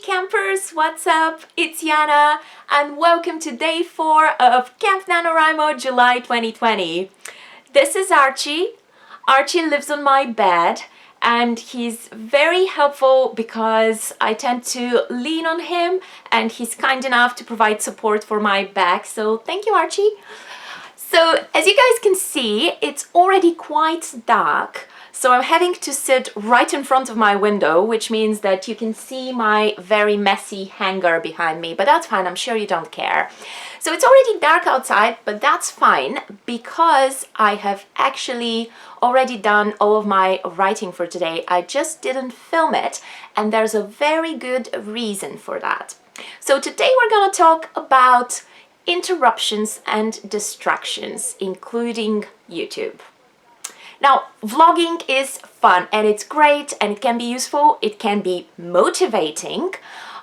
campers, what's up? It's Yana and welcome to day 4 of Camp NaNoWriMo July 2020. This is Archie. Archie lives on my bed and he's very helpful because I tend to lean on him and he's kind enough to provide support for my back, so thank you, Archie. So as you guys can see, it's already quite dark. So I'm having to sit right in front of my window, which means that you can see my very messy hanger behind me, but that's fine, I'm sure you don't care. So it's already dark outside, but that's fine because I have actually already done all of my writing for today. I just didn't film it, and there's a very good reason for that. So today we're gonna talk about interruptions and distractions, including YouTube. Now, vlogging is fun and it's great and it can be useful, it can be motivating.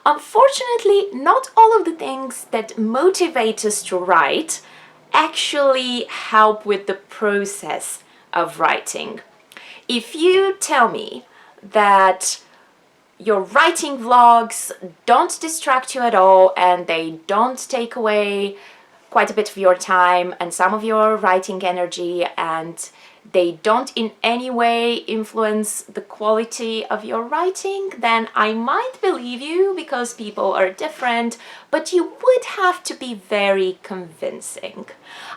Unfortunately, not all of the things that motivate us to write actually help with the process of writing. If you tell me that your writing vlogs don't distract you at all and they don't take away quite a bit of your time and some of your writing energy, and they don't in any way influence the quality of your writing, then I might believe you because people are different, but you would have to be very convincing.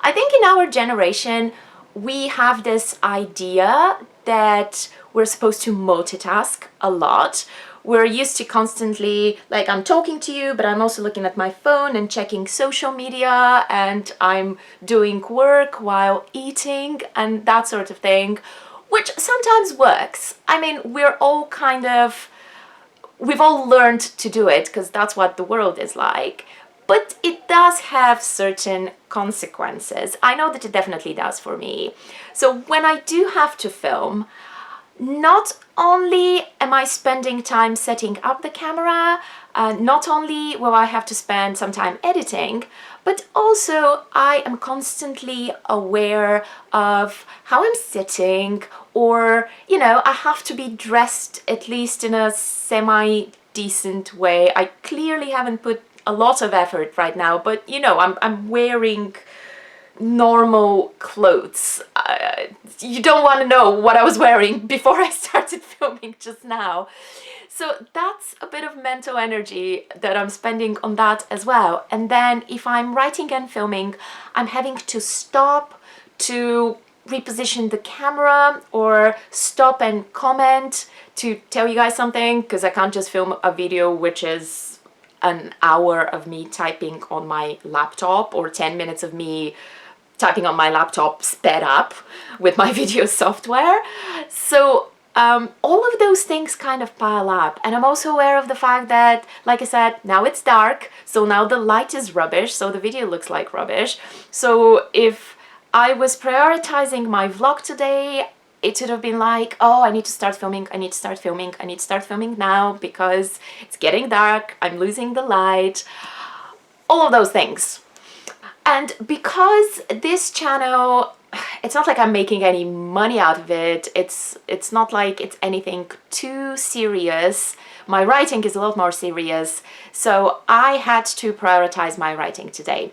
I think in our generation, we have this idea that we're supposed to multitask a lot. We're used to constantly, like, I'm talking to you, but I'm also looking at my phone and checking social media, and I'm doing work while eating and that sort of thing, which sometimes works. I mean, we've all learned to do it because that's what the world is like. But it does have certain consequences. I know that it definitely does for me. So when I do have to film, not only am I spending time setting up the camera, not only will I have to spend some time editing, but also I am constantly aware of how I'm sitting, or, you know, I have to be dressed at least in a semi-decent way. I clearly haven't put a lot of effort right now, but you know, I'm wearing normal clothes. You don't want to know what I was wearing before I started filming just now. So that's a bit of mental energy that I'm spending on that as well. And then if I'm writing and filming, I'm having to stop to reposition the camera or stop and comment to tell you guys something, because I can't just film a video which is an hour of me typing on my laptop or 10 minutes of me typing on my laptop sped up with my video software. So all of those things kind of pile up, and I'm also aware of the fact that, like I said, now it's dark, so now the light is rubbish, so the video looks like rubbish. So if I was prioritizing my vlog today, it should have been like, oh, I need to start filming, I need to start filming, I need to start filming now because it's getting dark, I'm losing the light, all of those things. And because this channel, it's not like I'm making any money out of it, it's not like it's anything too serious. My writing is a lot more serious, so I had to prioritize my writing today.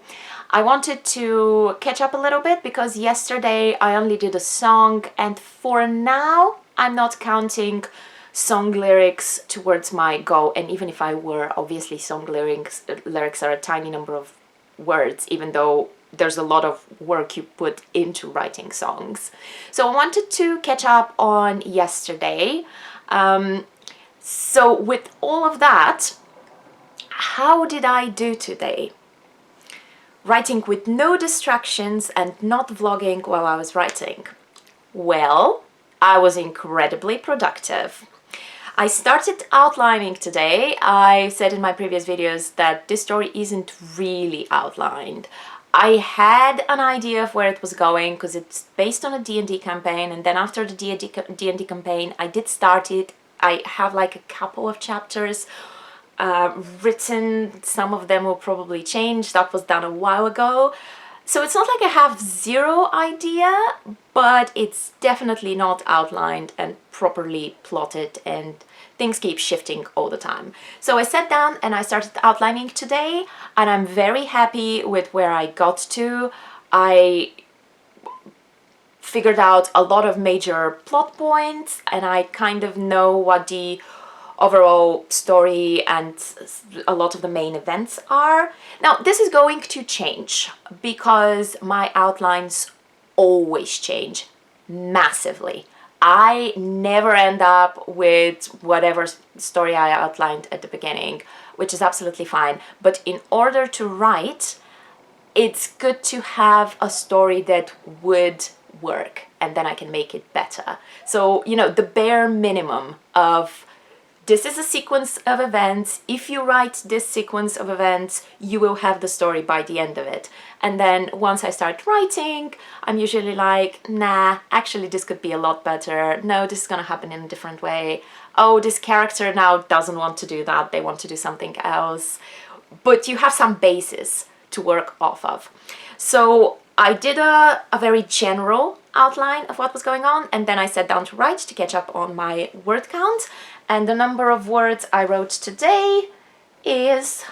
I wanted to catch up a little bit because yesterday I only did a song, and for now I'm not counting song lyrics towards my goal, and even if I were, obviously song lyrics are a tiny number of words, even though there's a lot of work you put into writing songs. So I wanted to catch up on yesterday. So with all of that, how did I do today? Writing with no distractions and not vlogging while I was writing. Well, I was incredibly productive. I started outlining today. I said in my previous videos that this story isn't really outlined. I had an idea of where it was going because it's based on a D&D campaign, and then after the D&D campaign I did start it. I have like a couple of chapters written, some of them will probably change, that was done a while ago. So it's not like I have zero idea, but it's definitely not outlined and properly plotted and things keep shifting all the time. So I sat down and I started outlining today, and I'm very happy with where I got to. I figured out a lot of major plot points, and I kind of know what the overall story and a lot of the main events are. Now, this is going to change because my outlines always change massively. I never end up with whatever story I outlined at the beginning, which is absolutely fine. But in order to write, it's good to have a story that would work, and then I can make it better. So, you know, the bare minimum of this is a sequence of events. If you write this sequence of events, you will have the story by the end of it. And then once I start writing, I'm usually like, nah, actually this could be a lot better. No, this is gonna happen in a different way. Oh, this character now doesn't want to do that. They want to do something else. But you have some basis to work off of. So I did a very general outline of what was going on, and then I sat down to write to catch up on my word count. And the number of words I wrote today is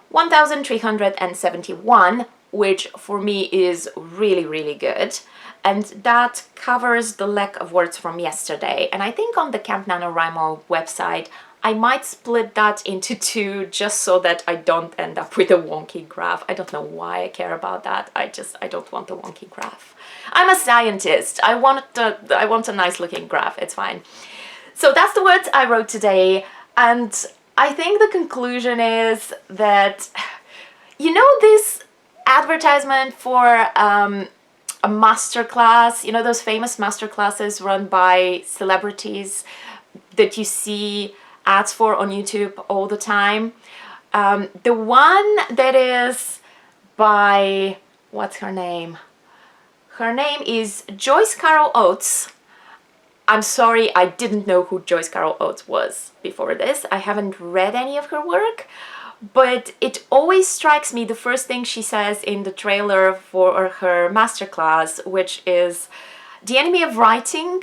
1,371, which for me is really, really good. And that covers the lack of words from yesterday. And I think on the Camp NaNoWriMo website, I might split that into two just so that I don't end up with a wonky graph. I don't know why I care about that. I don't want a wonky graph. I'm a scientist. I want a nice looking graph. It's fine. So that's the words I wrote today, and I think the conclusion is that, you know, this advertisement for a masterclass, you know, those famous masterclasses run by celebrities that you see ads for on YouTube all the time. The one that is by, what's her name? Her name is Joyce Carol Oates. I'm sorry, I didn't know who Joyce Carol Oates was before this. I haven't read any of her work, but it always strikes me the first thing she says in the trailer for her masterclass, which is, the enemy of writing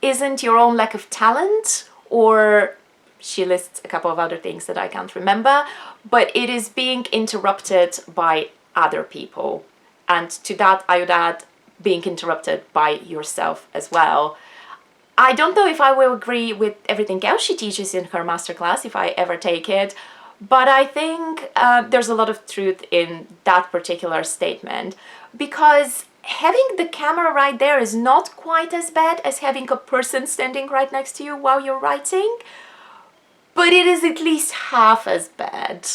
isn't your own lack of talent, or she lists a couple of other things that I can't remember, but it is being interrupted by other people. And to that I would add being interrupted by yourself as well. I don't know if I will agree with everything else she teaches in her masterclass, if I ever take it, but I think there's a lot of truth in that particular statement, because having the camera right there is not quite as bad as having a person standing right next to you while you're writing, but it is at least half as bad.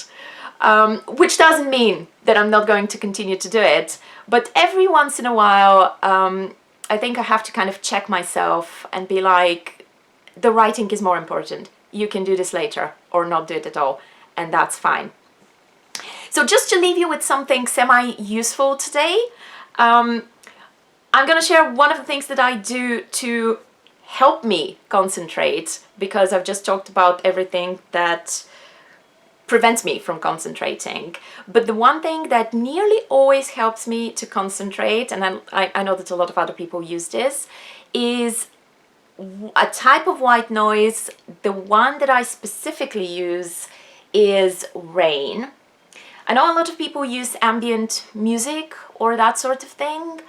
Which doesn't mean that I'm not going to continue to do it, but every once in a while, I think I have to kind of check myself and be like, the writing is more important. You can do this later or not do it at all, and that's fine. So just to leave you with something semi-useful today, I'm going to share one of the things that I do to help me concentrate, because I've just talked about everything that prevents me from concentrating. But the one thing that nearly always helps me to concentrate, and I know that a lot of other people use this, is a type of white noise. The one that I specifically use is rain. I know a lot of people use ambient music or that sort of thing.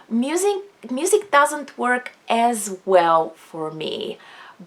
Music doesn't work as well for me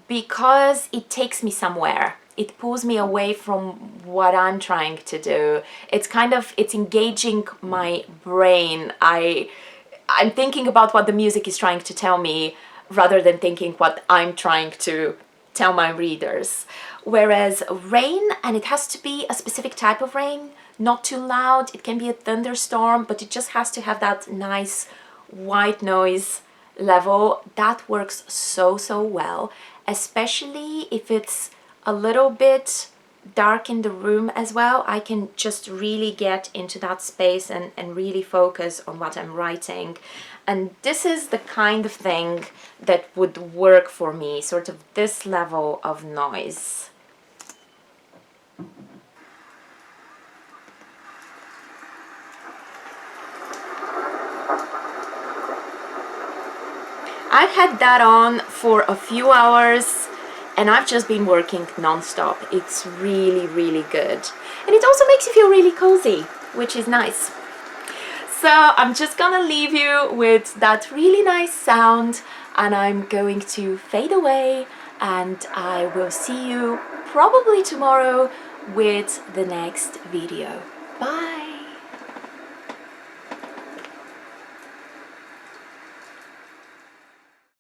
because it takes me somewhere. It pulls me away from what I'm trying to do. It's engaging my brain. I'm thinking about what the music is trying to tell me rather than thinking what I'm trying to tell my readers. Whereas rain, and it has to be a specific type of rain, not too loud, it can be a thunderstorm, but it just has to have that nice white noise level. That works so well, especially if it's a little bit dark in the room as well. I can just really get into that space and really focus on what I'm writing. And this is the kind of thing that would work for me, sort of this level of noise. I had that on for a few hours, and I've just been working non-stop. It's really, really good. And it also makes you feel really cozy, which is nice. So I'm just gonna leave you with that really nice sound, and I'm going to fade away, and I will see you probably tomorrow with the next video. Bye!